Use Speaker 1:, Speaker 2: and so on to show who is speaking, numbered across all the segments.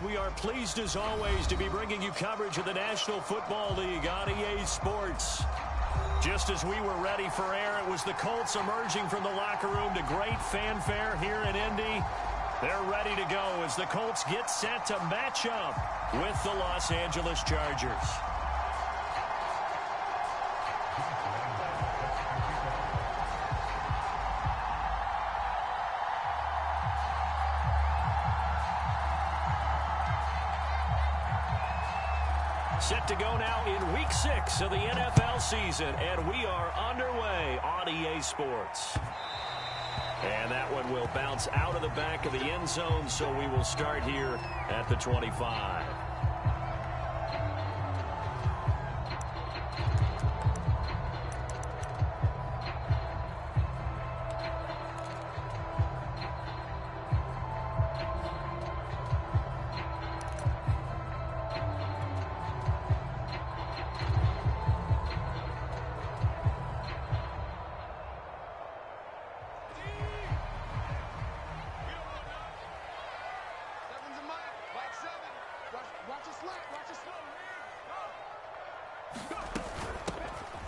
Speaker 1: We are pleased as always to be bringing you coverage of the National Football League on EA Sports. Just as we were ready for air, it was the Colts emerging from the locker room to great fanfare here in Indy. They're ready to go as the Colts get set to match up with the Los Angeles Chargers. Set to go now in Week 6 of the NFL season, and we are underway on EA Sports. And that one will bounce out of the back of the end zone, so we will start here at the 25.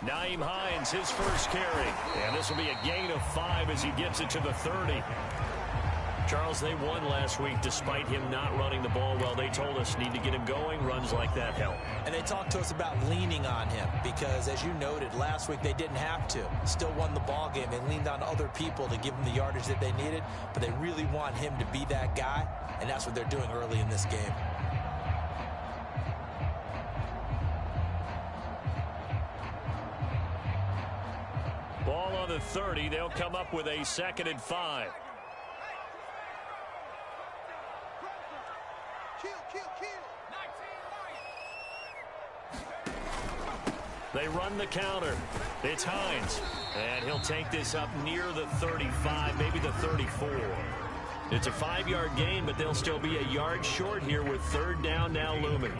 Speaker 1: Nyheim Hines, his first carry. And this will be a gain of 5 as he gets it to the 30. Charles, they won last week despite him not running the ball well. They told us need to get him going. Runs like that help.
Speaker 2: And they talked to us about leaning on him because, as you noted, last week they didn't have to. Still won the ball game. They leaned on other people to give them the yardage that they needed, but they really want him to be that guy, and that's what they're doing early in this game.
Speaker 1: Ball on the 30. They'll come up with a 2nd and 5. They run the counter. It's Hines. And he'll take this up near the 35, maybe the 34. It's a 5-yard gain, but they'll still be a yard short here with 3rd down now looming.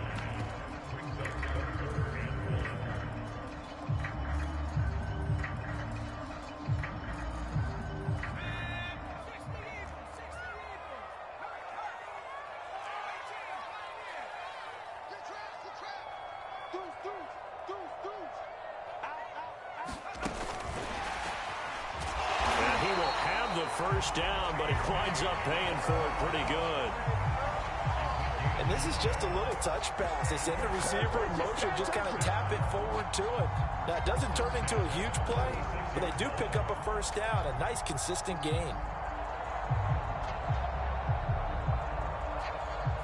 Speaker 1: First down, but he winds up paying for it pretty good.
Speaker 2: And this is just a little touch pass. They send the receiver in motion, just kind of tap it forward to it. Now, it doesn't turn into a huge play, but they do pick up a first down, a nice, consistent gain.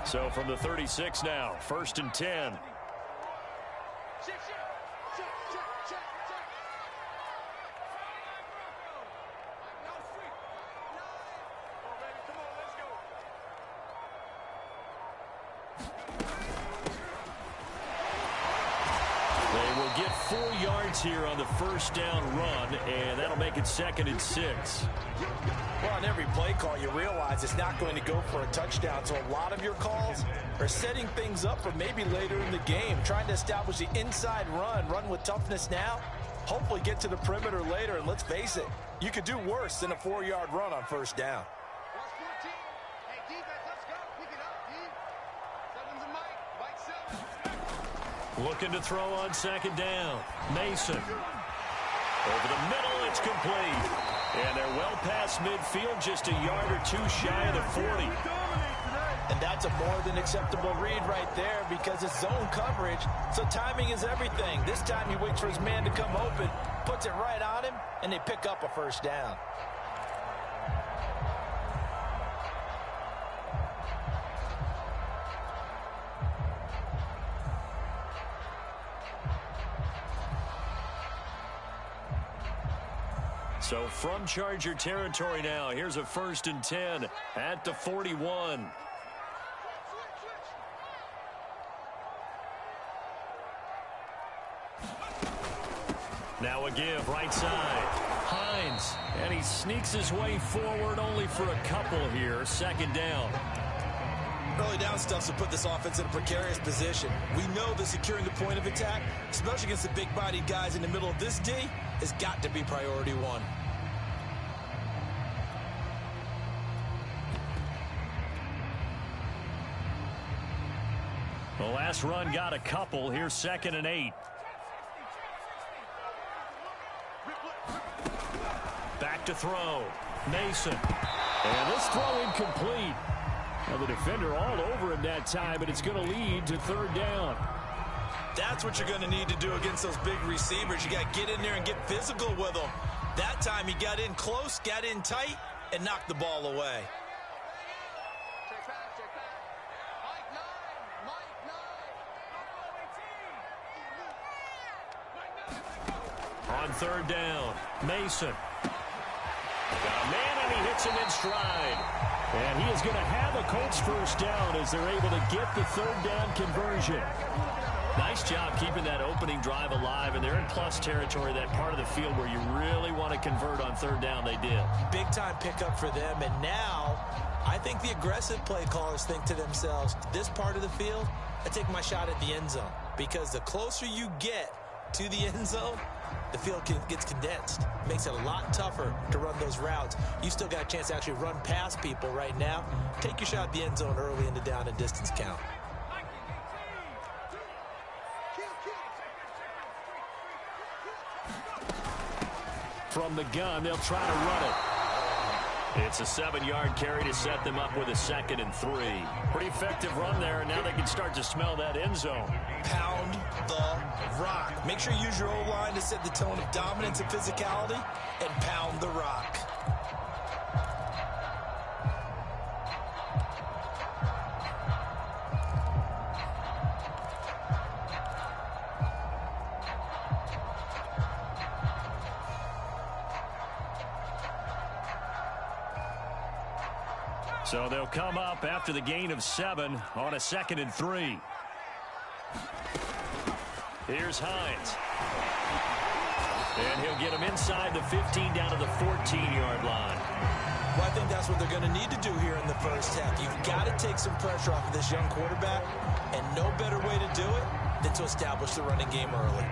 Speaker 1: So from the 36 now, 1st and 10. Get 4 yards here on the first down run, and that'll make it 2nd and 6.
Speaker 2: Well, on every play call, you realize it's not going to go for a touchdown, so a lot of your calls are setting things up for maybe later in the game, trying to establish the inside run with toughness now, hopefully get to the perimeter later, and let's face it, you could do worse than a 4-yard run on first down.
Speaker 1: Looking to throw on 2nd down. Mason. Over the middle, it's complete. And they're well past midfield, just a yard or 2 shy of the 40.
Speaker 2: And that's a more than acceptable read right there because it's zone coverage, so timing is everything. This time he waits for his man to come open, puts it right on him, and they pick up a first down.
Speaker 1: So from Charger territory now, here's a 1st and 10 at the 41. Now a give, right side. Hines, and he sneaks his way forward only for a couple here. 2nd down.
Speaker 2: Early down stuff to put this offense in a precarious position. We know that securing the point of attack, especially against the big-bodied guys in the middle of this D, has got to be priority 1.
Speaker 1: last run got a couple. Here's 2nd and 8. Back to throw. Mason. And this throw incomplete. Now the defender all over him that time, and it's going to lead to 3rd down.
Speaker 2: That's what you're going to need to do against those big receivers. You got to get in there and get physical with them. That time he got in close, got in tight, and knocked the ball away.
Speaker 1: On 3rd down, Mason. Got a man, and he hits him in stride. And he is going to have a Colts 1st down as they're able to get the 3rd down conversion. Nice job keeping that opening drive alive, and they're in plus territory, that part of the field where you really want to convert on 3rd down. They did. Big-time pickup for them, and now I think the aggressive play callers think to themselves, this part of the field, I take my shot at the end zone, because the closer you get to the end zone, the field gets condensed. Makes it a lot tougher to run those routes. You still got a chance to actually run past people right now. Take your shot at the end zone early in the down and distance count. From the gun, they'll try to run it. It's a 7-yard carry to set them up with a 2nd and 3. Pretty effective run there, and now they can start to smell that end zone. Pound the rock. Make sure you use your O-line to set the tone of dominance and physicality, and pound the rock. So they'll come up after the gain of 7 on a 2nd and 3. Here's Hines. And he'll get him inside the 15 down to the 14-yard line. Well, I think that's what they're going to need to do here in the first half. You've got to take some pressure off of this young quarterback, and no better way to do it than to establish the running game early.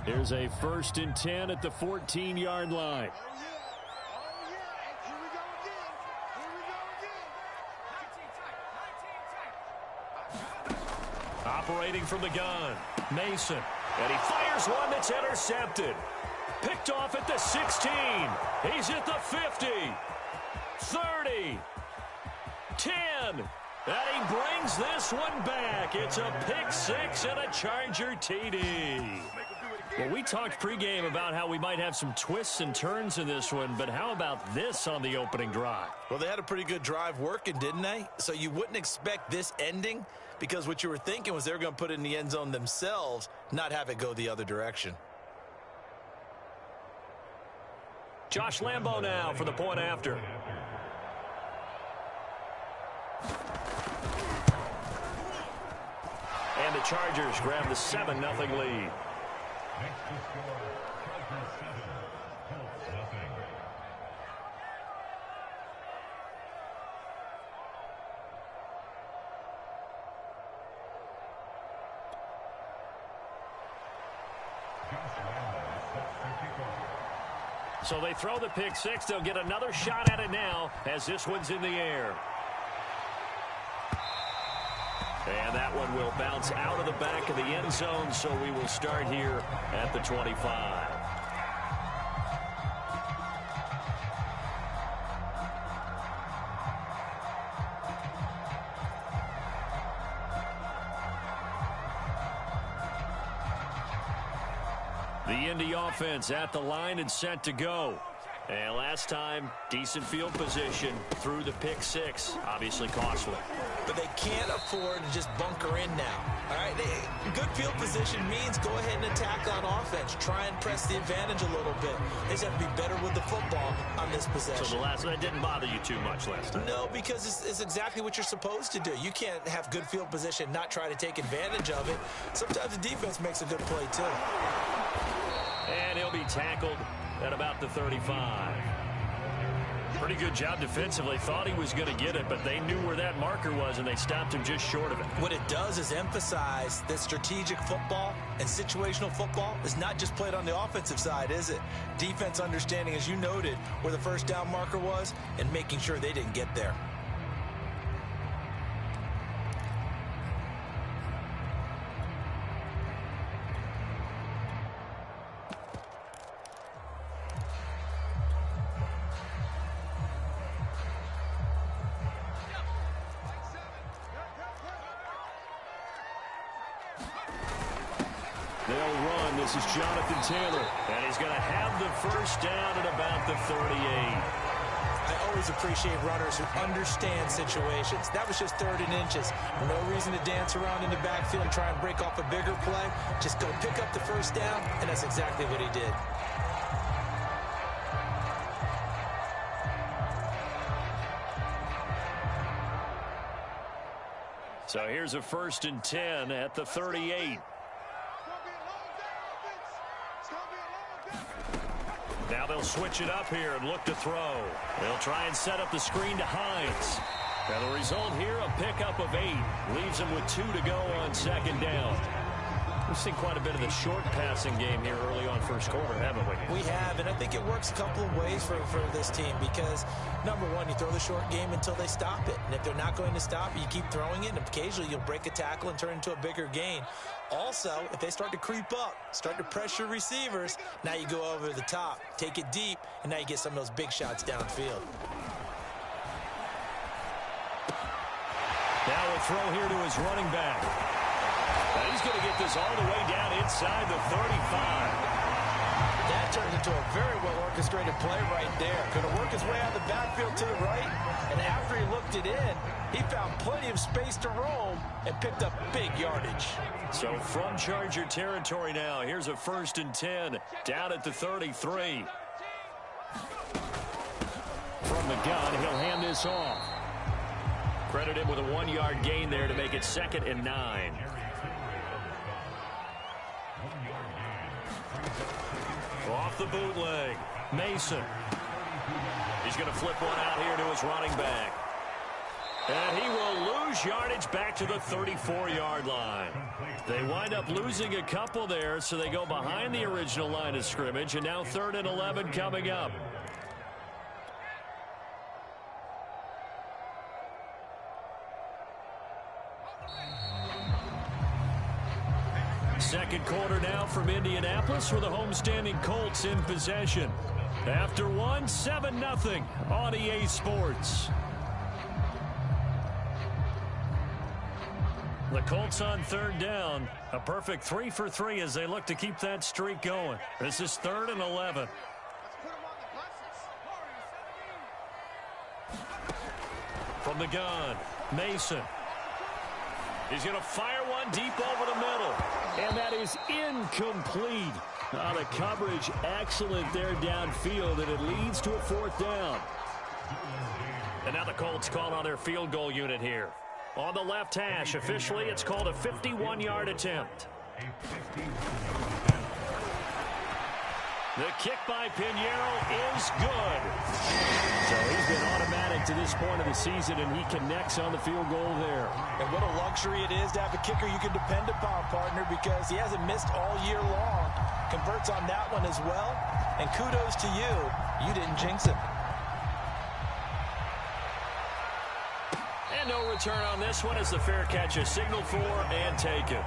Speaker 1: Here's a 1st and 10 at the 14-yard line. Operating from the gun, Mason. And he fires one that's intercepted. Picked off at the 16. He's at the 50. 30. 10. And he brings this one back. It's a pick 6 and a Charger TD. Well, we talked pregame about how we might have some twists and turns in this one, but how about this on the opening drive? Well, they had a pretty good drive working, didn't they? So you wouldn't expect this ending, because what you were thinking was they were going to put it in the end zone themselves, not have it go the other direction. Josh Lambo now for the point after. And the Chargers grab the 7-0 lead. Next to score, Chargers 7, Colts nothing. So they throw the pick 6. They'll get another shot at it now as this one's in the air. And that one will bounce out of the back of the end zone, so we will start here at the 25. The Indy offense at the line and set to go. And last time, decent field position through the pick 6. Obviously costly. But they can't afford to just bunker in now. All right, good field position means go ahead and attack on offense. Try and press the advantage a little bit. They just have to be better with the football on this possession. So that didn't bother you too much last time? No, because it's exactly what you're supposed to do. You can't have good field position, not try to take advantage of it. Sometimes the defense makes a good play too. And he'll be tackled at about the 35. Pretty good job defensively. Thought he was going to get it, but they knew where that marker was, and they stopped him just short of it.
Speaker 2: What it does is emphasize that strategic football and situational football is not just played on the offensive side, is it? Defense understanding, as you noted, where the first down marker was and making sure they didn't get there.
Speaker 1: They'll run. This is Jonathan Taylor. And he's going to have the first down at about the 38.
Speaker 2: I always appreciate runners who understand situations. That was just 3rd and inches. No reason to dance around in the backfield and try and break off a bigger play. Just go pick up the first down, and that's exactly what he did.
Speaker 1: So here's a 1st and 10 at the 38. Now they'll switch it up here and look to throw. They'll try and set up the screen to Hines. And the result here, a pickup of 8. Leaves them with 2 to go on 2nd down. We've seen quite a bit of the short passing game here early on first quarter, haven't we?
Speaker 2: We have, and I think it works a couple of ways for this team because, number one, you throw the short game until they stop it. And if they're not going to stop it, you keep throwing it, and occasionally you'll break a tackle and turn it into a bigger gain. Also, if they start to creep up, start to pressure receivers, now you go over the top, take it deep, and now you get some of those big shots downfield.
Speaker 1: Now a throw here to his running back. And he's going to get this all the way down inside the 35.
Speaker 2: That turned into a very well-orchestrated play right there. Going to work his way out of the backfield to the right, and after he looked it in, he found plenty of space to roam and picked up big yardage.
Speaker 1: So from Charger territory now, here's a 1st and 10 down at the 33. From the gun, he'll hand this off. Credit him with a 1-yard gain there to make it 2nd and 9. Off the bootleg, Mason. He's going to flip one out here to his running back. And he will lose yardage back to the 34-yard line. They wind up losing a couple there, so they go behind the original line of scrimmage, and now 3rd and 11 coming up. Second quarter now from Indianapolis with the homestanding Colts in possession. After one, 7-0 on EA Sports. The Colts on 3rd down. A perfect 3 for 3 as they look to keep that streak going. This is 3rd and 11. From the gun, Mason. He's going to fire one deep over the middle. And that is incomplete. The coverage excellent there downfield, and it leads to a 4th down. And now the Colts call on their field goal unit here. On the left hash, officially, it's called a 51-yard attempt. The kick by Pinheiro is good. So he's been automatic to this point of the season, and he connects on the field goal there.
Speaker 2: And what a luxury it is to have a kicker you can depend upon, partner, because he hasn't missed all year long. Converts on that one as well. And kudos to you. You didn't jinx him.
Speaker 1: And no return on this one as the fair catch is signaled for and taken.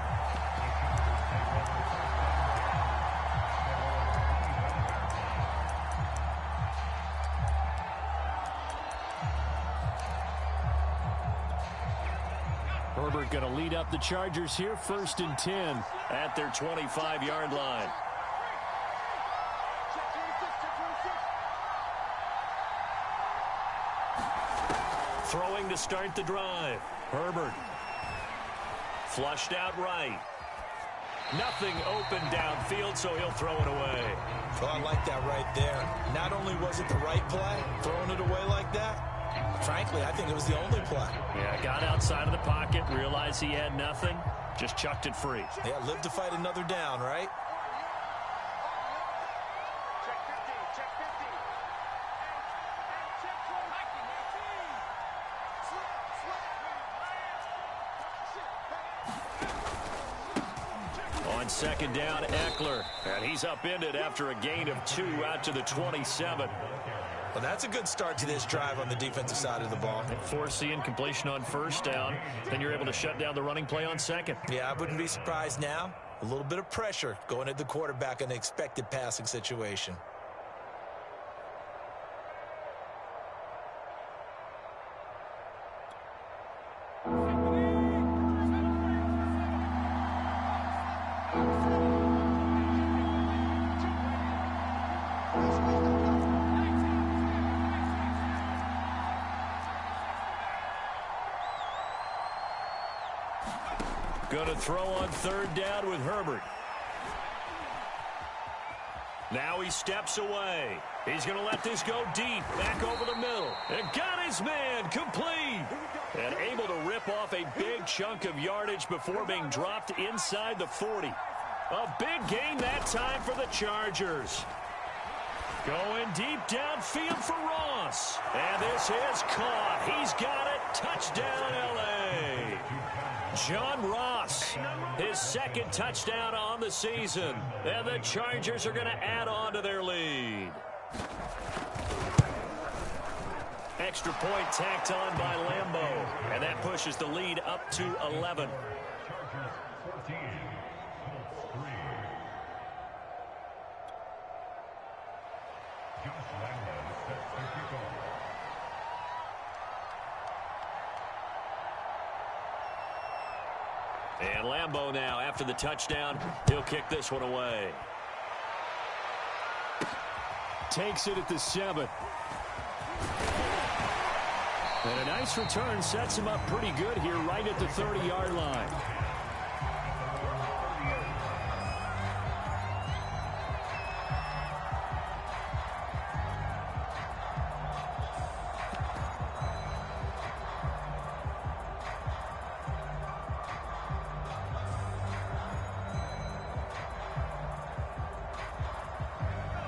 Speaker 1: Herbert going to lead up the Chargers here, 1st and 10 at their 25-yard line. Throwing to start the drive. Herbert. Flushed out right. Nothing open downfield, so he'll throw it away.
Speaker 2: Well, I like that right there. Not only was it the right play, throwing it away like that, frankly, I think it was the only play.
Speaker 1: Yeah, got outside of the pocket, realized he had nothing, just chucked it free.
Speaker 2: Yeah, live to fight another down, right?
Speaker 3: Check 15, check 15. Check 20.
Speaker 1: On second down, Eckler. And he's upended after a gain of 2 out to the 27.
Speaker 2: Well, that's a good start to this drive on the defensive side of the ball.
Speaker 1: Force the incompletion on first down. Then you're able to shut down the running play on second.
Speaker 2: Yeah, I wouldn't be surprised now. A little bit of pressure going at the quarterback in an expected passing situation.
Speaker 1: Going to throw on third down with Herbert. Now he steps away. He's going to let this go deep, back over the middle. And got his man complete. And able to rip off a big chunk of yardage before being dropped inside the 40. A big gain that time for the Chargers. Going deep downfield for Ross. And this is caught. He's got it. Touchdown, L.A. John Ross, his second touchdown on the season. And the Chargers are going to add on to their lead. Extra point tacked on by Lambeau. And that pushes the lead up to 11. And Lambeau now, after the touchdown, he'll kick this one away. Takes it at the 7. And a nice return sets him up pretty good here right at the 30-yard line.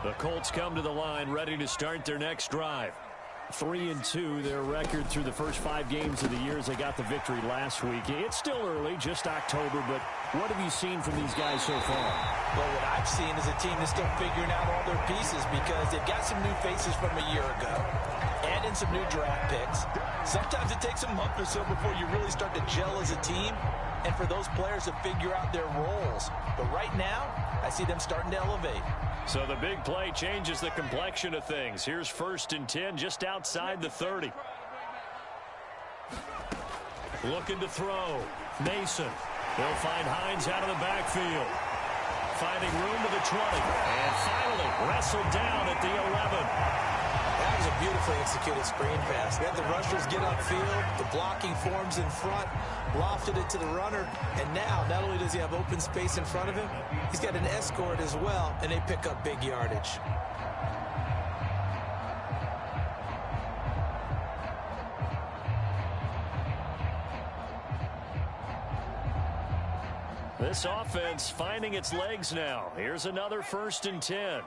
Speaker 1: The Colts come to the line ready to start their next drive. 3-2, their record through the first 5 games of the year as they got the victory last week. It's still early, just October, but what have you seen from these guys so far?
Speaker 2: Well, what I've seen is a team that's still figuring out all their pieces because they've got some new faces from a year ago and in some new draft picks. Sometimes it takes a month or so before you really start to gel as a team and for those players to figure out their roles. But right now, I see them starting to elevate.
Speaker 1: So the big play changes the complexion of things. Here's 1st and 10 just outside the 30. Looking to throw. Mason. They'll find Hines out of the backfield. Finding room to the 20. And finally wrestled down at the 11.
Speaker 2: That was a beautifully executed screen pass. We had the rushers get upfield. The blocking forms in front. Lofted it to the runner. And now, not only does he have open space in front of him, he's got an escort as well, and they pick up big yardage.
Speaker 1: This offense finding its legs now. Here's another 1st and 10.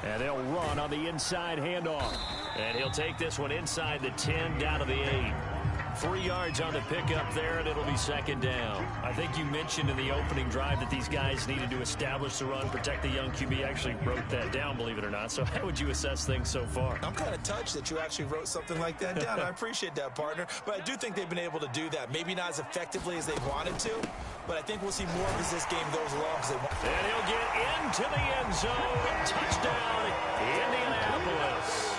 Speaker 1: And they'll run on the inside handoff. And he'll take this one inside the 10 down to the 8. 3 yards on the pickup there, and it'll be 2nd down. I think you mentioned in the opening drive that these guys needed to establish the run, protect the young QB. Actually wrote that down, believe it or not. So how would you assess things so far?
Speaker 2: I'm kind of touched that you actually wrote something like that down. I appreciate that, partner. But I do think they've been able to do that. Maybe not as effectively as they wanted to, but I think we'll see more as this game goes along.
Speaker 1: And he'll get into the end zone. Touchdown, Indianapolis.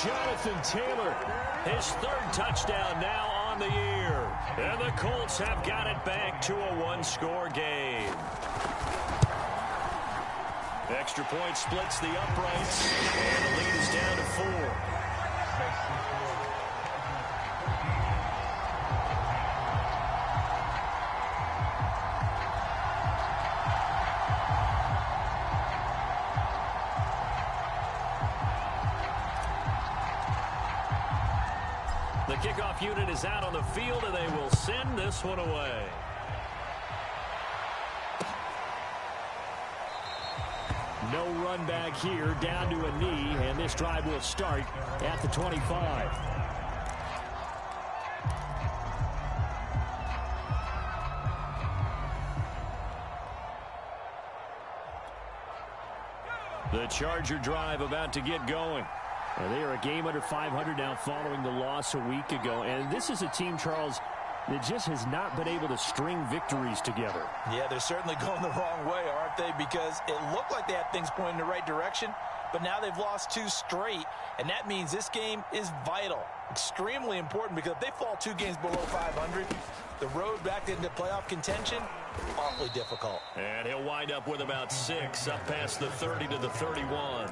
Speaker 1: Jonathan Taylor, his 3rd touchdown now on the year. And the Colts have got it back to a 1-score game. Extra point splits the uprights, and the lead is down to 4. The kickoff unit is out on the field, and they will send this one away. No run back here, down to a knee, and this drive will start at the 25.
Speaker 2: 1
Speaker 1: The Charger drive about to get going.
Speaker 3: They are a game under 500 now following the loss a week ago. And this is a team, Charles, that just has not been able to string victories together.
Speaker 2: Yeah, they're certainly going the wrong way, aren't they? Because it looked like they had things pointing in the right direction, but now they've lost 2 straight, and that means this game is vital, extremely important, because if they fall 2 games below 500, the road back into playoff contention, awfully difficult.
Speaker 1: And he'll wind up with about 6, up past the 30 to the 31.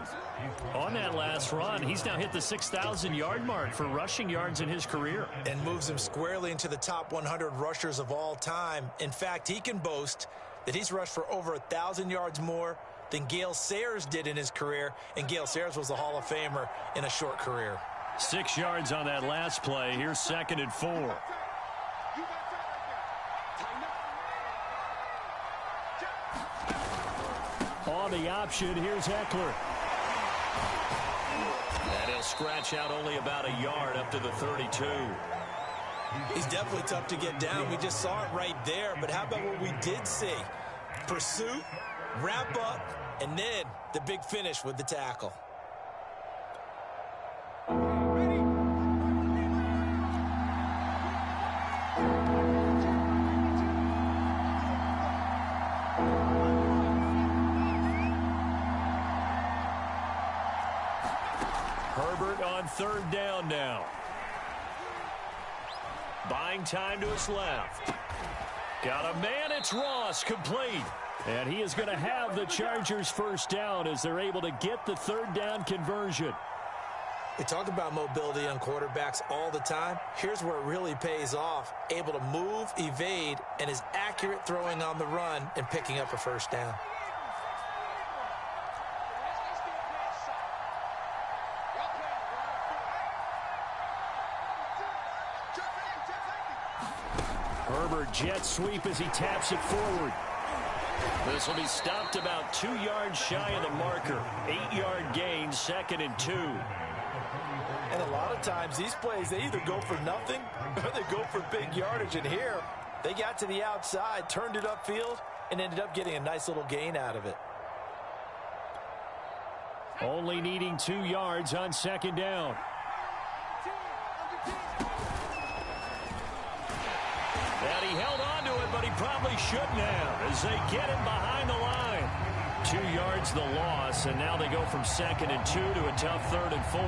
Speaker 3: On that last run, he's now hit the 6,000-yard mark for rushing yards in his career.
Speaker 2: And moves him squarely into the top 100 rushers of all time. In fact, he can boast that he's rushed for over 1,000 yards more than Gale Sayers did in his career, and Gale Sayers was a Hall of Famer in a short career.
Speaker 1: 6 yards on that last play. Here's 2nd and 4.
Speaker 3: On the option, here's Ekeler.
Speaker 1: And he'll scratch out only about a yard up to the 32.
Speaker 2: He's definitely tough to get down. We just saw it right there. But how about what we did see? Pursuit, wrap up, and then the big finish with the tackle.
Speaker 1: Herbert on 3rd down now. Buying time to his left. Got a man, it's Ross, complete.
Speaker 3: And he is going to have the Chargers 1st down as they're able to get the 3rd down conversion.
Speaker 2: We talk about mobility on quarterbacks all the time. Here's where it really pays off. Able to move, evade, and is accurate throwing on the run and picking up a 1st down.
Speaker 3: Herbert jet sweep as he taps it forward.
Speaker 1: This will be stopped about 2 yards shy of the marker. 8-yard gain, 2nd and 2.
Speaker 2: And a lot of times these plays, they either go for nothing or they go for big yardage. And here, they got to the outside, turned it upfield, and ended up getting a nice little gain out of it.
Speaker 3: Only needing 2 yards on 2nd down.
Speaker 1: And he held on to it, but he probably shouldn't have as they get him behind the line. 2 yards the loss, and now they go from 2nd and 2 to a tough 3rd and 4.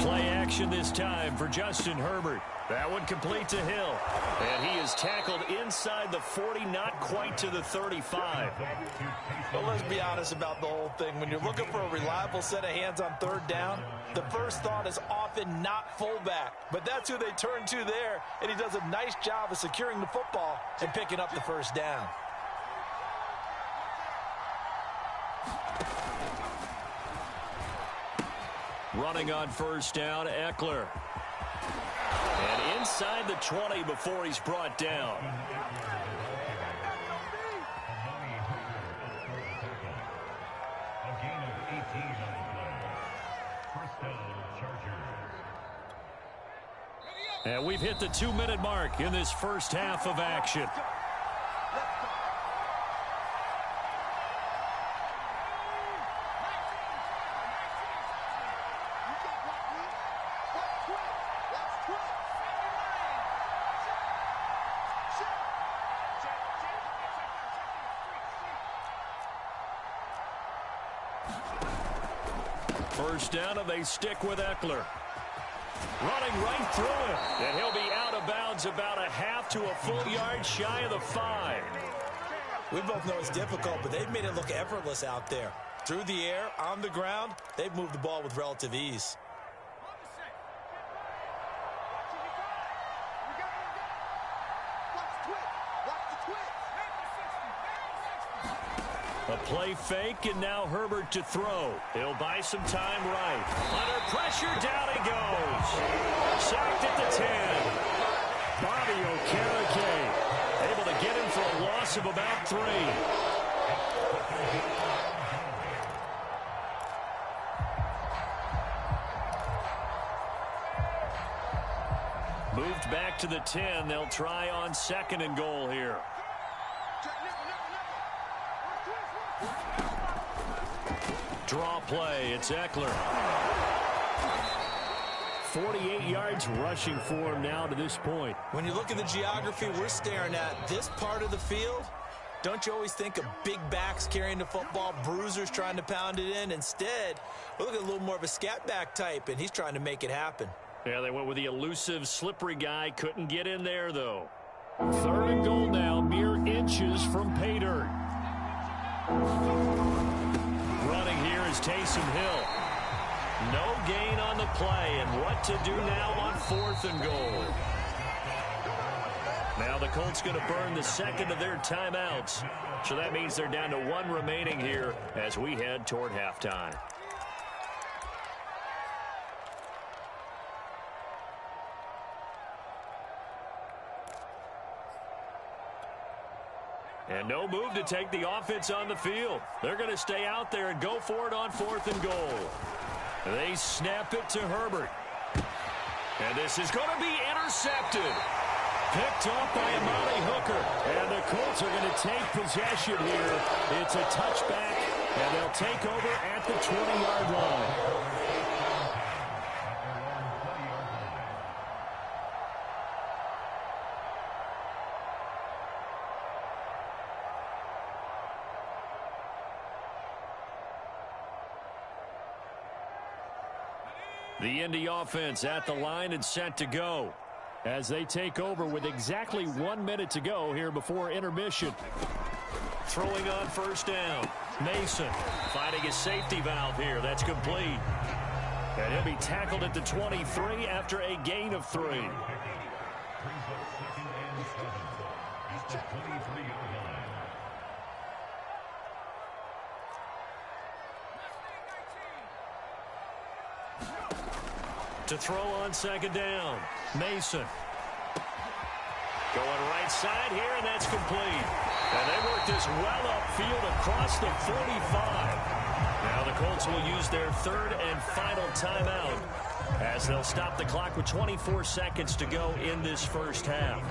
Speaker 1: Play action this time for Justin Herbert. That one complete to Hill. And he is tackled inside the 40, not quite to the 35.
Speaker 2: But let's be honest about the whole thing. When you're looking for a reliable set of hands on 3rd down, the first thought is often not fullback. But that's who they turn to there, and he does a nice job of securing the football and picking up the 1st down.
Speaker 1: Running on 1st down, Ekeler. And inside the 20 before he's brought down. And we've hit the 2-minute mark in this first half of action. First down, and they stick with Ekeler. Running right through him. And he'll be out of bounds about a half to a full yard shy of the 5.
Speaker 2: We both know it's difficult, but they've made it look effortless out there. Through the air, on the ground, they've moved the ball with relative ease.
Speaker 1: A play fake, and now Herbert to throw. He'll buy some time right. Under pressure, down he goes. Sacked at the 10. Bobby Okereke able to get him for a loss of about 3. Moved back to the 10. They'll try on 2nd and goal here. Draw play. It's Eckler. 48 yards rushing for him now to this point.
Speaker 2: When you look at the geography we're staring at, this part of the field, don't you always think of big backs carrying the football, bruisers trying to pound it in? Instead, we're looking at a little more of a scat back type, and he's trying to make it happen.
Speaker 1: Yeah, they went with the elusive, slippery guy. Couldn't get in there, though. 3rd and goal now, mere inches from pay dirt. Running here is Taysom Hill. No gain on the play, and what to do now on 4th and goal. Now the Colts going to burn the 2nd of their timeouts. So that means they're down to 1 remaining here as we head toward halftime. And no move to take the offense on the field. They're going to stay out there and go for it on 4th and goal. They snap it to Herbert. And this is going to be intercepted. Picked off by Amari Hooker. And the Colts are going to take possession here. It's a touchback, and they'll take over at the 20-yard line. The Indy offense at the line and set to go as they take over with exactly 1 minute to go here before intermission. Throwing on 1st down. Mason finding his safety valve here. That's complete. And he'll be tackled at the 23 after a gain of 3. To throw on 2nd down. Mason. Going right side here, and that's complete. And they work this well upfield across the 45. Now the Colts will use their 3rd and final timeout as they'll stop the clock with 24 seconds to go in this 1st half.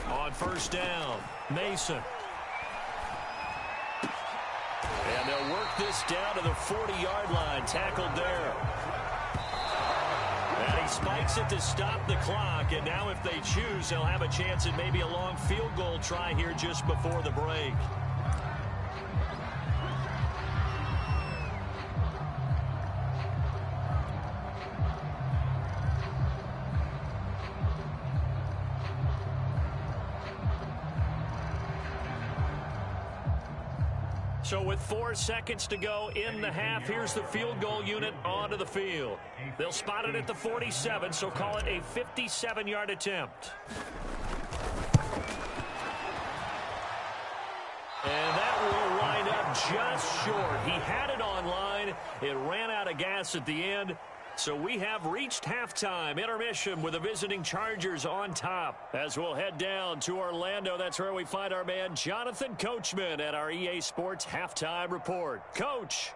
Speaker 1: On 1st down, Mason. And they'll work this down to the 40-yard line, tackled there. And he spikes it to stop the clock, and now if they choose, they'll have a chance at maybe a long field goal try here just before the break. So with 4 seconds to go in the half, here's the field goal unit onto the field. They'll spot it at the 47, so call it a 57-yard attempt. And that will wind up just short. He had it on line. It ran out of gas at the end. So we have reached halftime. Intermission with the visiting Chargers on top. As we'll head down to Orlando, that's where we find our man Jonathan Coachman at our EA Sports Halftime Report. Coach.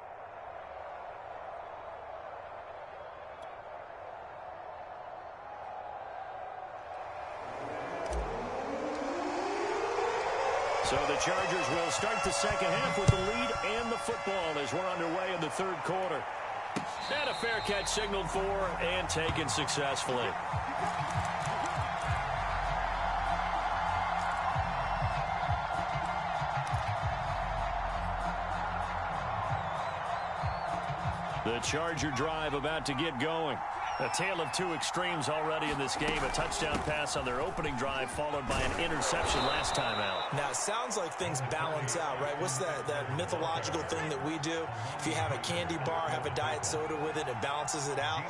Speaker 1: So the Chargers will start the 2nd half with the lead and the football as we're underway in the 3rd quarter. And a fair catch signaled for and taken successfully. The Charger drive about to get going. A tale of 2 extremes already in this game. A touchdown pass on their opening drive followed by an interception last time out.
Speaker 2: Now, it sounds like things balance out, right? What's that mythological thing that we do? If you have a candy bar, have a diet soda with it, it balances it out.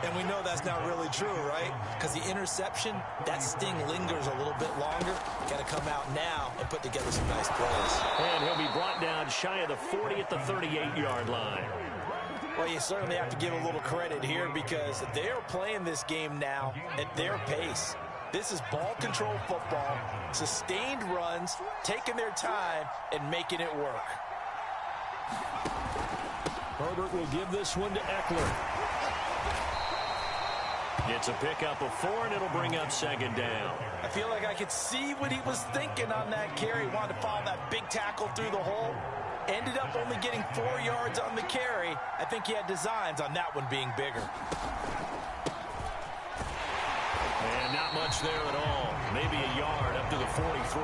Speaker 2: And we know that's not really true, right? Because the interception, that sting lingers a little bit longer. Got to come out now and put together some nice plays.
Speaker 1: And he'll be brought down shy of the 40 at the 38-yard line.
Speaker 2: Well, you certainly have to give a little credit here because they are playing this game now at their pace. This is ball control football, sustained runs, taking their time, and making it work.
Speaker 1: Herbert will give this one to Eckler. It's a pickup of 4, and it'll bring up second down.
Speaker 2: I feel like I could see what he was thinking on that carry. Wanted to follow that big tackle through the hole. Ended up only getting 4 yards on the carry. I think he had designs on that one being bigger.
Speaker 1: And not much there at all. Maybe a yard up to the 43.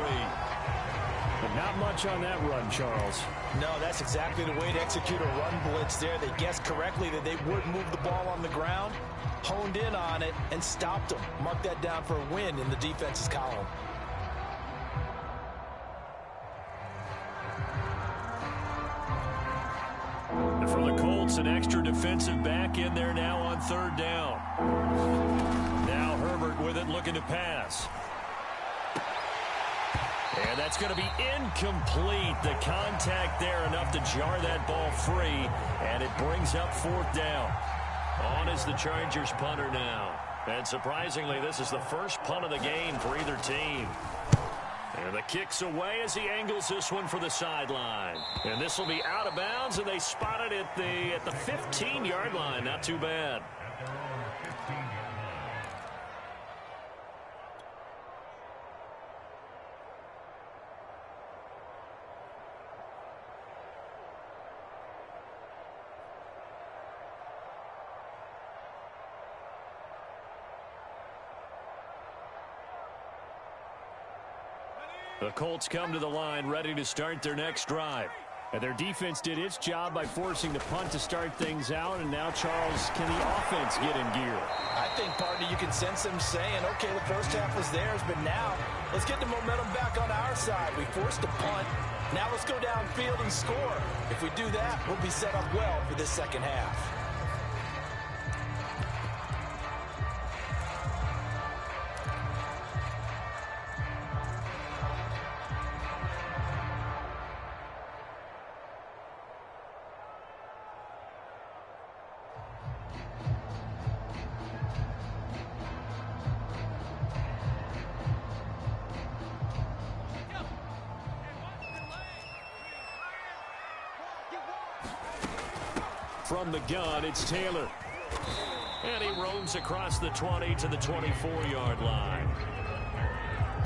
Speaker 3: But not much on that run, Charles.
Speaker 2: No, that's exactly the way to execute a run blitz there. They guessed correctly that they would move the ball on the ground, honed in on it, and stopped them. Mark that down for a win in the defense's column.
Speaker 1: And for the Colts, an extra defensive back in there now on third down. Now Herbert with it, looking to pass. And that's going to be incomplete. The contact there enough to jar that ball free, and it brings up fourth down. On is the Chargers punter now. And surprisingly, this is the first punt of the game for either team. And the kick's away as he angles this one for the sideline. And this will be out of bounds, and they spot it at the 15-yard line. Not too bad. The Colts come to the line ready to start their next drive.
Speaker 3: And their defense did its job by forcing the punt to start things out. And now, Charles, can the offense get in gear?
Speaker 2: I think, partner, you can sense them saying, okay, the first half was theirs, but now let's get the momentum back on our side. We forced a punt. Now let's go downfield and score. If we do that, we'll be set up well for this second half.
Speaker 1: From the gun, it's Taylor. And he roams across the 20 to the 24-yard line.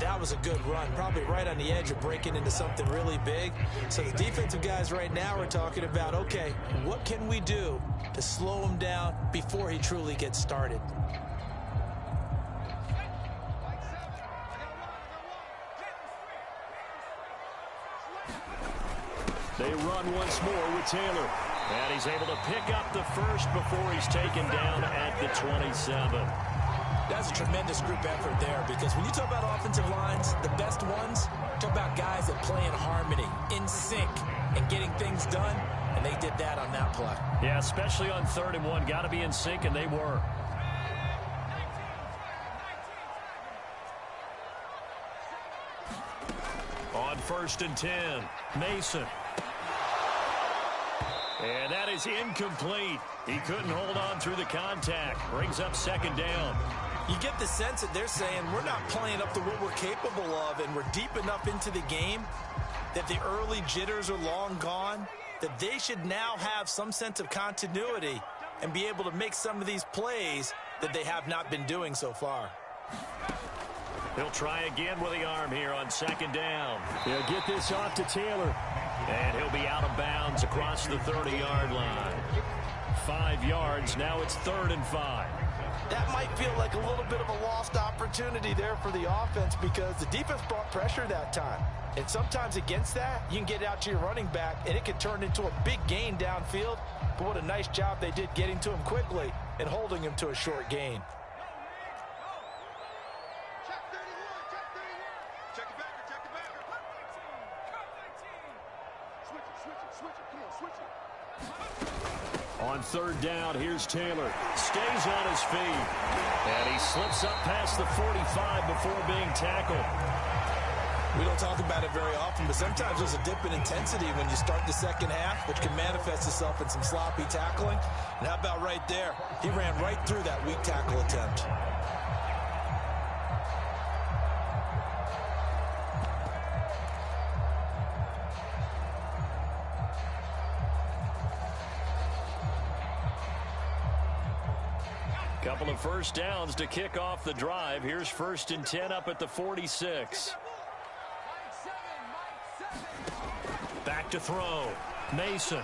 Speaker 2: That was a good run, probably right on the edge of breaking into something really big. So the defensive guys right now are talking about, okay, what can we do to slow him down before he truly gets started?
Speaker 1: They run once more with Taylor. And he's able to pick up the first before he's taken down at the 27.
Speaker 2: That's a tremendous group effort there because when you talk about offensive lines, the best ones, talk about guys that play in harmony, in sync, and getting things done, and they did that on that play.
Speaker 1: Yeah, especially on 3rd and 1. Got to be in sync, and they were. On 1st and 10, Mason. And that is incomplete. He couldn't hold on through the contact. Brings up second down.
Speaker 2: You get the sense that they're saying we're not playing up to what we're capable of, and we're deep enough into the game that the early jitters are long gone, that they should now have some sense of continuity and be able to make some of these plays that they have not been doing so far.
Speaker 1: He'll try again with the arm here on second down.
Speaker 3: He'll get this off to Taylor.
Speaker 1: And he'll be out of bounds across the 30-yard line. 5 yards. Now it's 3rd and 5.
Speaker 2: That might feel like a little bit of a lost opportunity there for the offense because the defense brought pressure that time. And sometimes against that, you can get out to your running back, and it can turn into a big gain downfield. But what a nice job they did getting to him quickly and holding him to a short gain.
Speaker 1: On 3rd down, here's Taylor. Stays on his feet. And he slips up past the 45 before being tackled.
Speaker 2: We don't talk about it very often, but sometimes there's a dip in intensity when you start the second half, which can manifest itself in some sloppy tackling. And how about right there? He ran right through that weak tackle attempt.
Speaker 1: Couple of first downs to kick off the drive. Here's 1st and 10 up at the 46. Back to throw. Mason.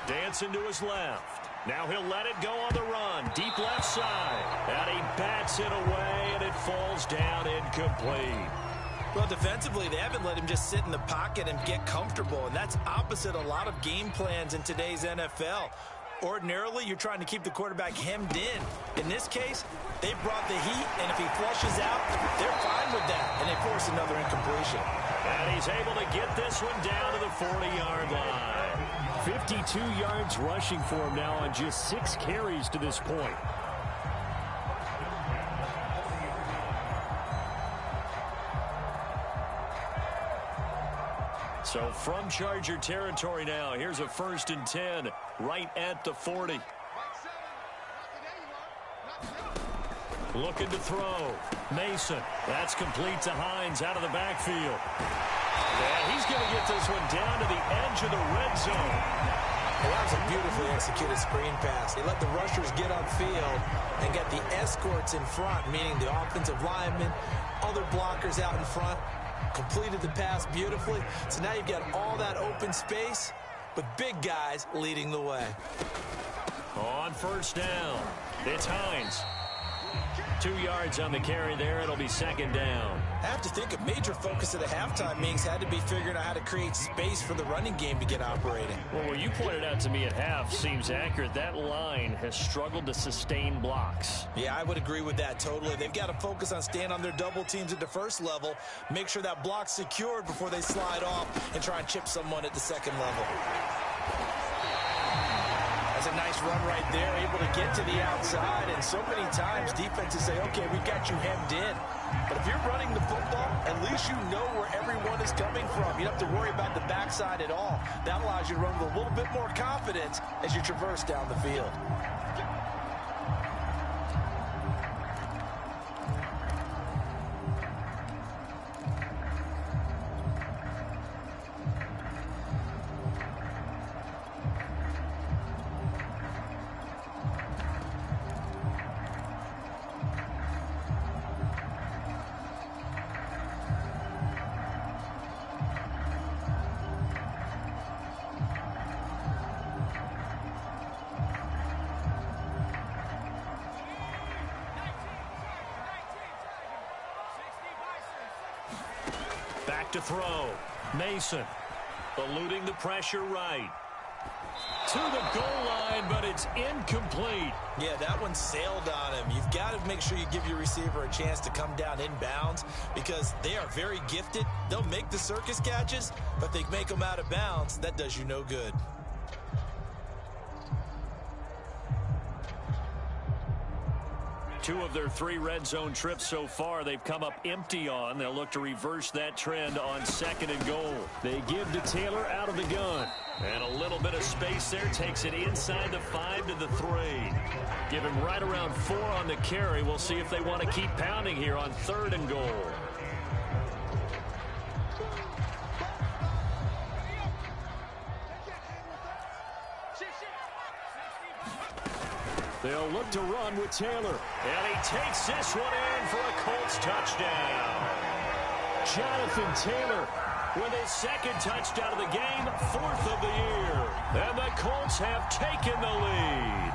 Speaker 1: Dancing to his left. Now he'll let it go on the run. Deep left side. And he bats it away, and it falls down incomplete.
Speaker 2: Well, defensively, they haven't let him just sit in the pocket and get comfortable, and that's opposite a lot of game plans in today's NFL. Ordinarily, you're trying to keep the quarterback hemmed in. In this case, they brought the heat, and if he flushes out, they're fine with that, and they force another incompletion.
Speaker 1: And he's able to get this one down to the 40-yard line.
Speaker 3: 52 yards rushing for him now on just 6 carries to this point.
Speaker 1: So from Charger territory now, here's a 1st and 10 right at the 40. Looking to throw. Mason. That's complete to Hines out of the backfield. And he's going to get this one down to the edge of the red zone.
Speaker 2: Well, that was a beautifully executed screen pass. They let the rushers get upfield and get the escorts in front, meaning the offensive linemen, other blockers out in front. Completed the pass beautifully. So now you've got all that open space with big guys leading the way.
Speaker 1: On 1st down, it's Hines. 2 yards on the carry there. It'll be 2nd down.
Speaker 2: I have to think a major focus of the halftime meetings had to be figuring out how to create space for the running game to get operating.
Speaker 3: Well, what you pointed out to me at half seems accurate. That line has struggled to sustain blocks.
Speaker 2: Yeah, I would agree with that totally. They've got to focus on staying on their double teams at the first level, make sure that block's secured before they slide off and try and chip someone at the second level. That's a nice run right there, able to get to the outside, and so many times defenses say, okay, we've got you hemmed in. But if you're running the football, at least you know where everyone is coming from. You don't have to worry about the backside at all. That allows you to run with a little bit more confidence as you traverse down the field.
Speaker 1: Back to throw. Mason. Eluding the pressure right. To the goal line, but it's incomplete.
Speaker 2: Yeah, that one sailed on him. You've got to make sure you give your receiver a chance to come down inbounds because they are very gifted. They'll make the circus catches, but they make them out of bounds. That does you no good.
Speaker 1: Two of their 3 red zone trips so far, they've come up empty on. They'll look to reverse that trend on 2nd and goal.
Speaker 3: They give to Taylor out of the gun.
Speaker 1: And a little bit of space there takes it inside the 5 to the 3. Give him right around 4 on the carry. We'll see if they want to keep pounding here on 3rd and goal.
Speaker 3: They'll look to run with Taylor.
Speaker 1: And he takes this one in for a Colts touchdown.
Speaker 3: Jonathan Taylor
Speaker 1: with his 2nd touchdown of the game, 4th of the year. And the Colts have taken the lead.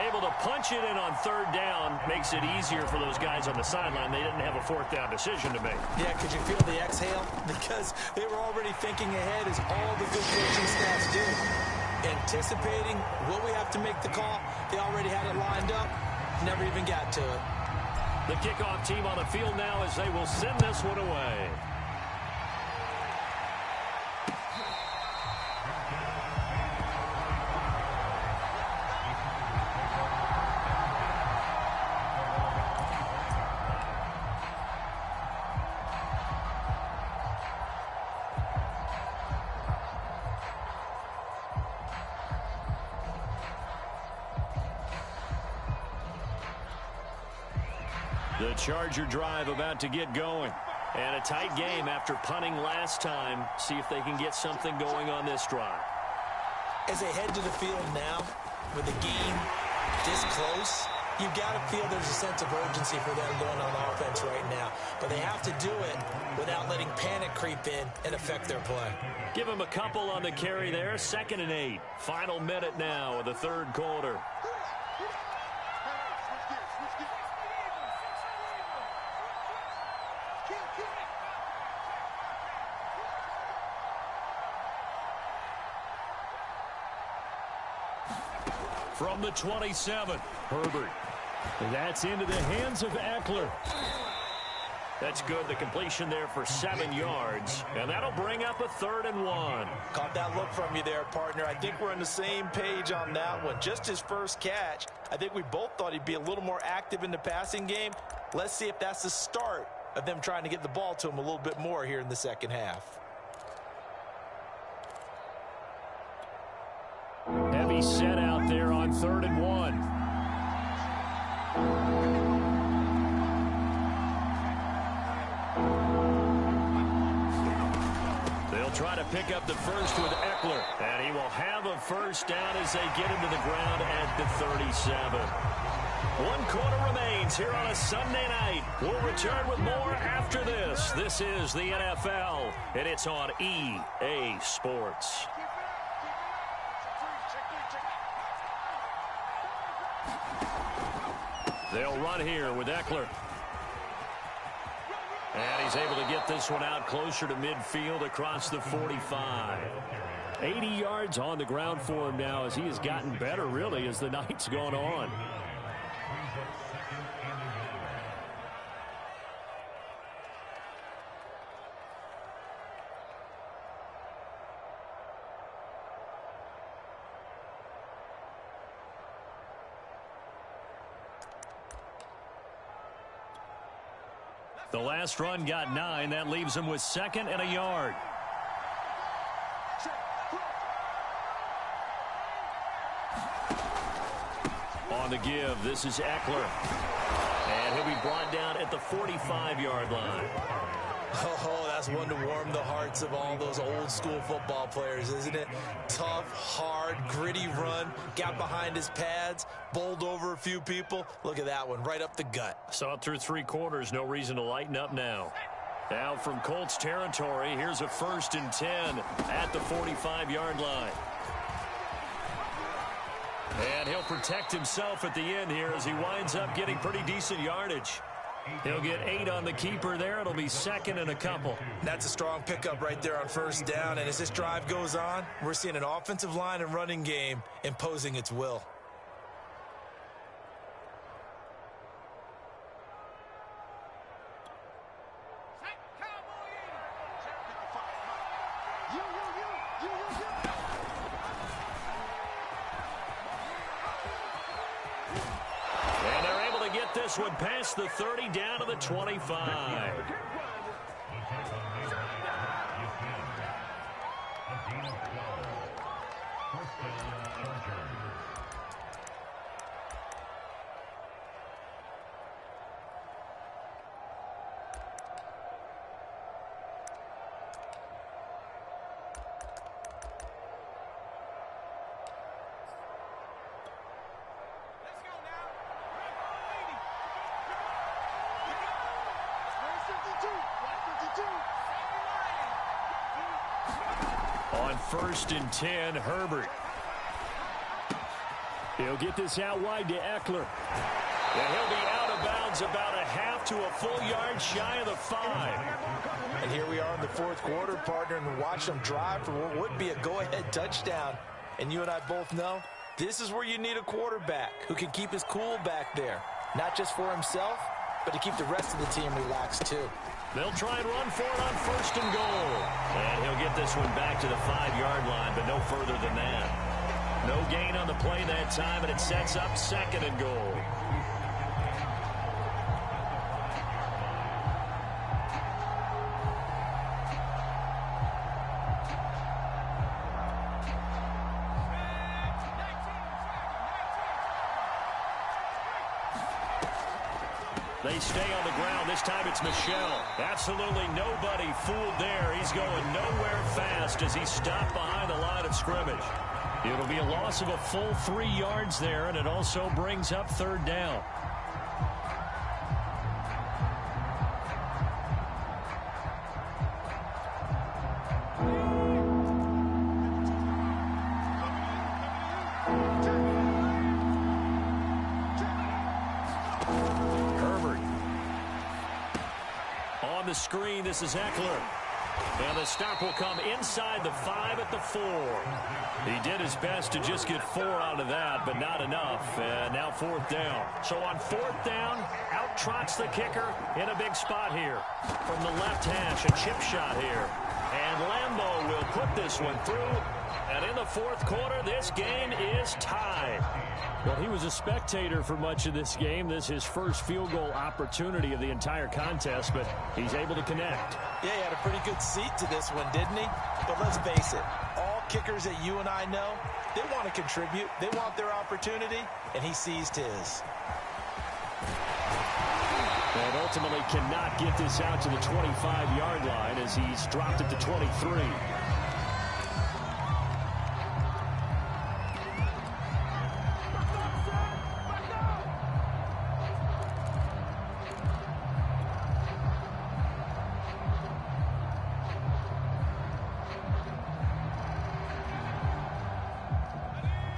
Speaker 1: Able to punch it in on 3rd down makes it easier for those guys on the sideline. They didn't have a 4th down decision to make.
Speaker 2: Yeah, could you feel the exhale? Because they were already thinking ahead as all the good coaching staffs do. Anticipating what we have to make the call. They already had it lined up. Never even got to it.
Speaker 1: The kickoff team on the field now as they will send this one away. The Charger drive about to get going. And a tight game after punting last time. See if they can get something going on this drive.
Speaker 2: As they head to the field now, with the game this close, you've got to feel there's a sense of urgency for them going on offense right now. But they have to do it without letting panic creep in and affect their play.
Speaker 1: Give them a couple on the carry there. 2nd and 8. Final minute now of the third quarter. From the 27, Herbert.
Speaker 3: That's into the hands of Eckler.
Speaker 1: That's good. The completion there for 7 yards. And that'll bring up a 3rd and 1.
Speaker 2: Caught that look from you there, partner. I think we're on the same page on that one. Just his first catch. I think we both thought he'd be a little more active in the passing game. Let's see if that's the start of them trying to get the ball to him a little bit more here in the second half.
Speaker 3: Heavy set out there on 3rd and 1.
Speaker 1: They'll try to pick up the first with Eckler. And he will have a first down as they get into the ground at the 37. 1 quarter remains here on a Sunday night. We'll return with more after this. This is the NFL, and it's on EA Sports. They'll run here with Eckler. And he's able to get this one out closer to midfield across the 45.
Speaker 3: 80 yards on the ground for him now as he has gotten better, really, as the night's gone on.
Speaker 1: The last run got 9. That leaves him with 2nd and a yard. On the give, this is Eckler. And he'll be brought down at the 45-yard line.
Speaker 2: Oh, that's one to warm the hearts of all those old school football players, isn't it? Tough, hard, gritty run. Got behind his pads, bowled over a few people. Look at that one, right up the gut.
Speaker 1: Saw it through 3 quarters. No reason to lighten up now. Now from Colts territory, here's a 1st and 10 at the 45-yard line. And he'll protect himself at the end here as he winds up getting pretty decent yardage. He'll get 8 on the keeper there. It'll be 2nd and a couple.
Speaker 2: That's a strong pickup right there on 1st down. And as this drive goes on, we're seeing an offensive line and running game imposing its will.
Speaker 1: This one past the 30 down to the 25. On 1st and 10, Herbert.
Speaker 3: He'll get this out wide to Eckler.
Speaker 1: And he'll be out of bounds about a half to a full yard shy of the 5.
Speaker 2: And here we are in the 4th quarter, partner, and watch them drive for what would be a go-ahead touchdown. And you and I both know this is where you need a quarterback who can keep his cool back there. Not just for himself, but to keep the rest of the team relaxed too.
Speaker 1: They'll try and run for it on 1st and goal. And he'll get this one back to the 5-yard line, but no further than that. No gain on the play that time, and it sets up 2nd and goal. They stay on the ground. This time it's Michel. Absolutely nobody fooled there. He's going nowhere fast as he's stopped behind the line of scrimmage. It'll be a loss of a full 3 yards there, and it also brings up third down. Screen, this is Eckler. And the stop will come inside the 5 at the 4. He did his best to just get 4 out of that, but not enough. And now fourth down. So on fourth down, out trots the kicker in a big spot here. From the left hash, a chip shot here. And Lambeau will put this one through. And in the fourth quarter, this game is tied. Well, he was a spectator for much of this game. This is his first field goal opportunity of the entire contest, but he's able to connect.
Speaker 2: Yeah, he had a pretty good seat to this one, didn't he? But let's face it, all kickers that you and I know, they want to contribute. They want their opportunity, and he seized his.
Speaker 3: And ultimately cannot get this out to the 25-yard line as he's dropped it to 23.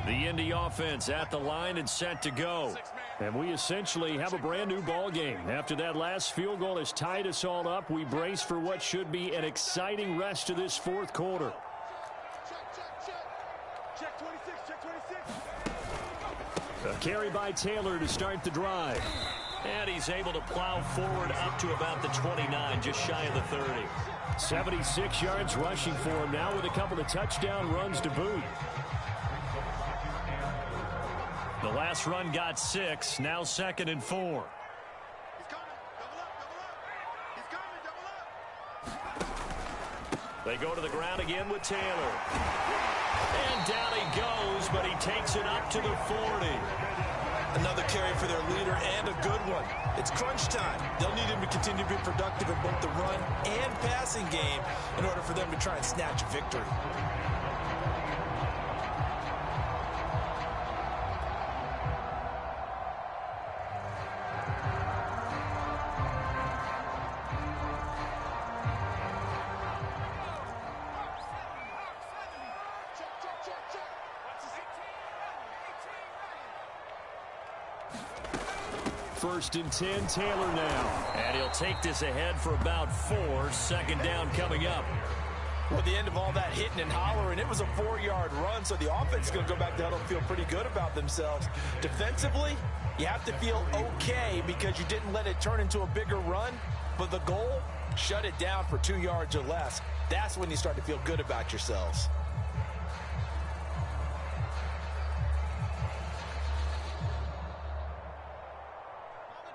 Speaker 1: The Indy offense at the line and set to go.
Speaker 3: And we essentially have a brand new ball game. After that last field goal has tied us all up, we brace for what should be an exciting rest of this fourth quarter.
Speaker 4: Check 26, check 26.
Speaker 3: A carry by Taylor to start the drive.
Speaker 1: And he's able to plow forward up to about the 29, just shy of the 30.
Speaker 3: 76 yards rushing for him now with a couple of touchdown runs to boot.
Speaker 1: The last run got 6, now 2nd and 4.
Speaker 4: He's coming, double up. He's coming, double up.
Speaker 1: They go to the ground again with Taylor. And down he goes, but he takes it up to the 40.
Speaker 2: Another carry for their leader and a good one. It's crunch time. They'll need him to continue to be productive in both the run and passing game in order for them to try and snatch a victory.
Speaker 3: First and 10, Taylor now.
Speaker 1: And he'll take this ahead for about 4. 2nd down coming up.
Speaker 2: Well, at the end of all that hitting and hollering, it was a 4-yard run, so the offense is going to go back to huddle and feel pretty good about themselves. Defensively, you have to feel okay because you didn't let it turn into a bigger run, but the goal, shut it down for 2 yards or less. That's when you start to feel good about yourselves.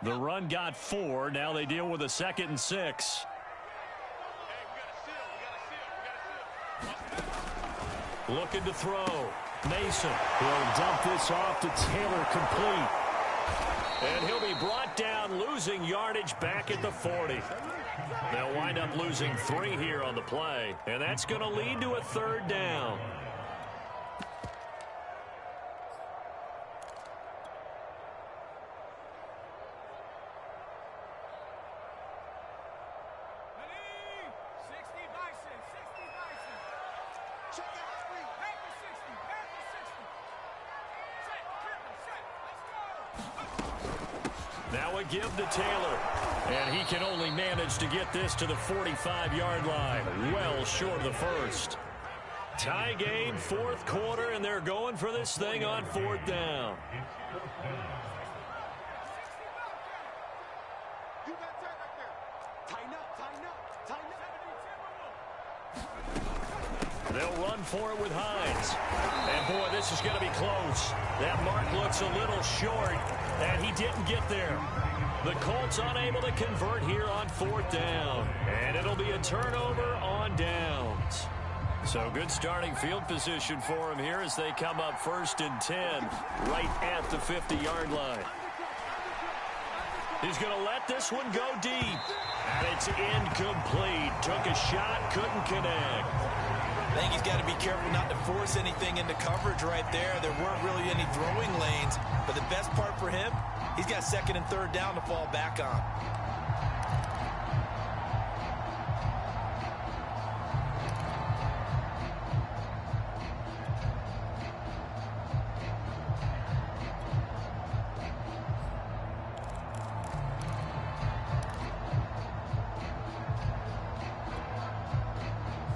Speaker 1: The run got 4. Now they deal with a 2nd and 6. Looking to throw. Mason
Speaker 3: will dump this off to Taylor, complete.
Speaker 1: And he'll be brought down, losing yardage back at the 40. They'll wind up losing 3 here on the play. And that's going to lead to a 3rd down. Now a give to Taylor. And he can only manage to get this to the 45-yard line. Well short of the first. Tie game, 4th quarter, and they're going for this thing on 4th down.
Speaker 4: You got that right there. Tighten up, tighten up, tighten up.
Speaker 1: They'll run for it with Hines. And, boy, this is going to be close. That mark looks a little short, and he didn't get there. The Colts unable to convert here on 4th down. And it'll be a turnover on downs. So good starting field position for him here as they come up 1st and 10 right at the 50-yard line. He's going to let this one go deep. And it's incomplete. Took a shot, couldn't connect.
Speaker 2: I think he's got to be careful not to force anything into coverage right there. There weren't really any throwing lanes. But the best part for him, he's got second and third down to fall back on.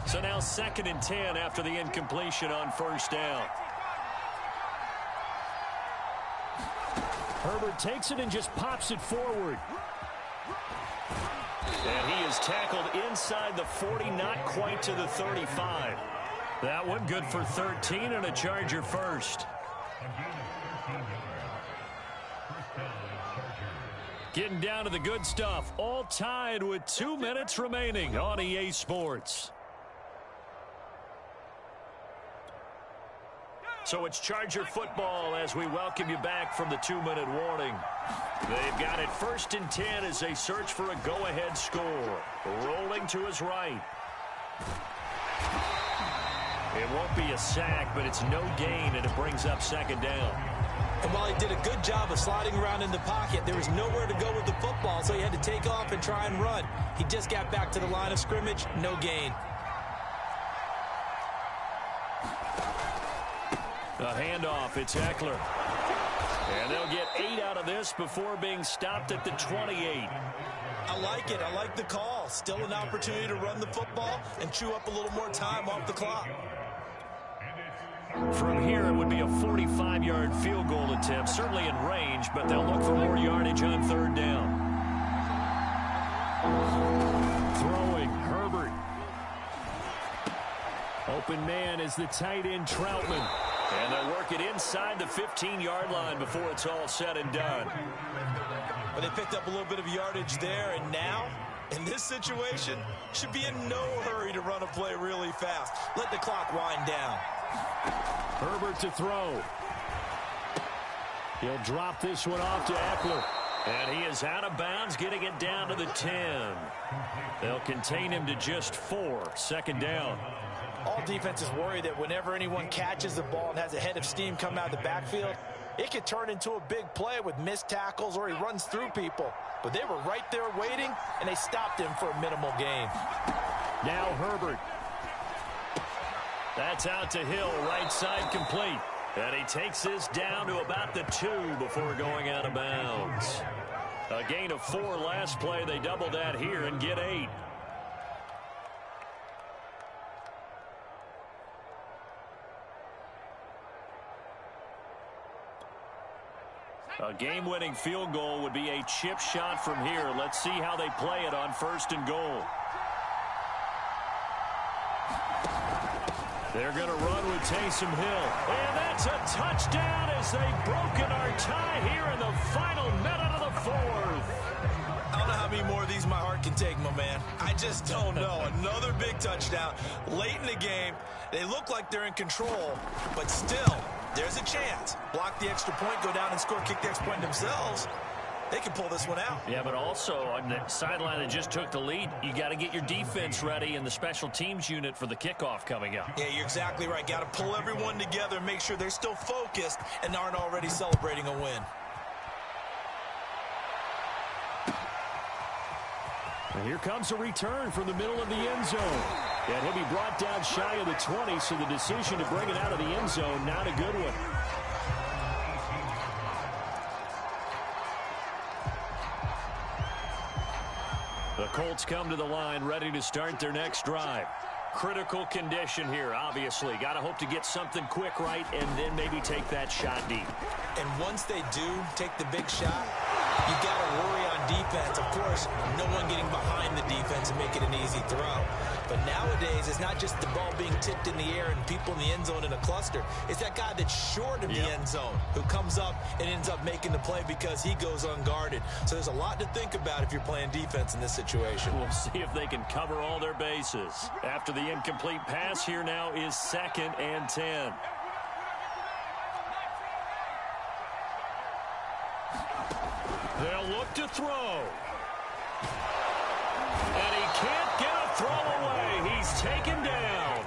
Speaker 1: So now 2nd and 10 after the incompletion on first down.
Speaker 3: Herbert takes it and just pops it forward.
Speaker 1: And he is tackled inside the 40, not quite to the 35. That one good for 13 and a Charger first. Getting down to the good stuff. All tied with 2 minutes remaining on EA Sports. So it's Charger football as we welcome you back from the 2-minute warning. They've got it 1st and 10 as they search for a go-ahead score. Rolling to his right. It won't be a sack, but it's no gain, and it brings up 2nd down.
Speaker 2: And while he did a good job of sliding around in the pocket, there was nowhere to go with the football, so he had to take off and try and run. He just got back to the line of scrimmage, no gain.
Speaker 1: A handoff, it's Ekeler. And they'll get 8 out of this before being stopped at the 28.
Speaker 2: I like it. I like the call. Still an opportunity to run the football and chew up a little more time off the clock.
Speaker 1: From here, it would be a 45-yard field goal attempt, certainly in range, but they'll look for more yardage on 3rd down. Throwing, Herbert. Open man is the tight end, Troutman. And they'll work it inside the 15-yard line before it's all said and done.
Speaker 2: But they picked up a little bit of yardage there, and now, in this situation, should be in no hurry to run a play really fast. Let the clock wind down.
Speaker 3: Herbert to throw. He'll drop this one off to Ekeler.
Speaker 1: And he is out of bounds, getting it down to the 10. They'll contain him to just 4. 2nd down.
Speaker 2: All defenses worry that whenever anyone catches the ball and has a head of steam come out of the backfield, it could turn into a big play with missed tackles or he runs through people. But they were right there waiting, and they stopped him for a minimal gain.
Speaker 3: Now Herbert.
Speaker 1: That's out to Hill, right side complete. And he takes this down to about the 2 before going out of bounds. A gain of 4 last play. They double that here and get 8. A game-winning field goal would be a chip shot from here. Let's see how they play it on 1st and goal. They're going to run with Taysom Hill. And that's a touchdown as they've broken our tie here in the final minute of the 4th.
Speaker 2: I don't know how many more of these my heart can take, my man. I just don't know. Another big touchdown late in the game. They look like they're in control, but still, there's a chance. Block the extra point, go down and score, kick the extra point themselves. They can pull this one out.
Speaker 1: Yeah, but also on the sideline that just took the lead, you got to get your defense ready and the special teams unit for the kickoff coming up.
Speaker 2: Yeah, you're exactly right. Got to pull everyone together and make sure they're still focused and aren't already celebrating a win.
Speaker 3: And here comes a return from the middle of the end zone. And he'll be brought down shy of the 20, so the decision to bring it out of the end zone, not a good one.
Speaker 1: The Colts come to the line ready to start their next drive. Critical condition here, obviously. Got to hope to get something quick right and then maybe take that shot deep.
Speaker 2: And once they do take the big shot, you got to worry on defense. Of course, no one getting behind the defense and make it an easy throw. But nowadays, it's not just the ball being tipped in the air and people in the end zone in a cluster. It's that guy that's short of the end zone who comes up and ends up making the play because he goes unguarded. So there's a lot to think about if you're playing defense in this situation.
Speaker 1: We'll see if they can cover all their bases. After the incomplete pass, here now is 2nd and 10. They'll look to throw. And he can't get a throw away. He's taken down.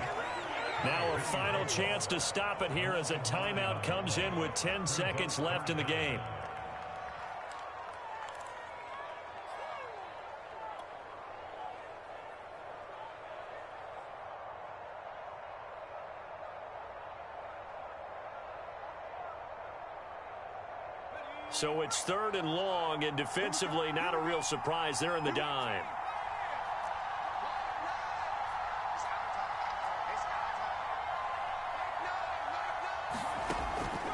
Speaker 1: Now a final chance to stop it here as a timeout comes in with 10 seconds left in the game. So it's 3rd and long, and defensively not a real surprise. They're in the dime.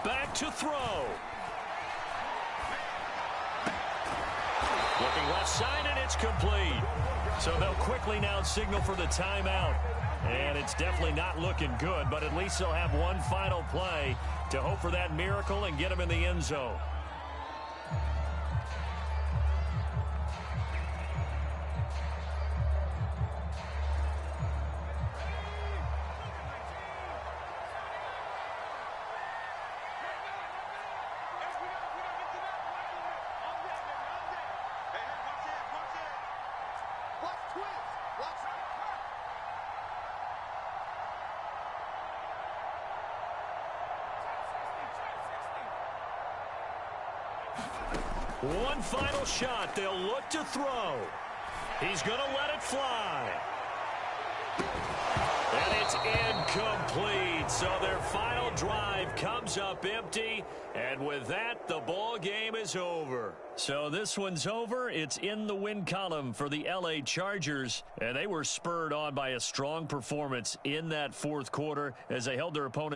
Speaker 1: Back to throw. Looking left side, and it's complete. So they'll quickly now signal for the timeout. And it's definitely not looking good, but at least they'll have one final play to hope for that miracle and get them in the end zone. One final shot. They'll look to throw. He's going to let it fly. And it's incomplete. So their final drive comes up empty. And with that, the ball game is over. So this one's over. It's in the win column for the LA Chargers. And they were spurred on by a strong performance in that fourth quarter as they held their opponent.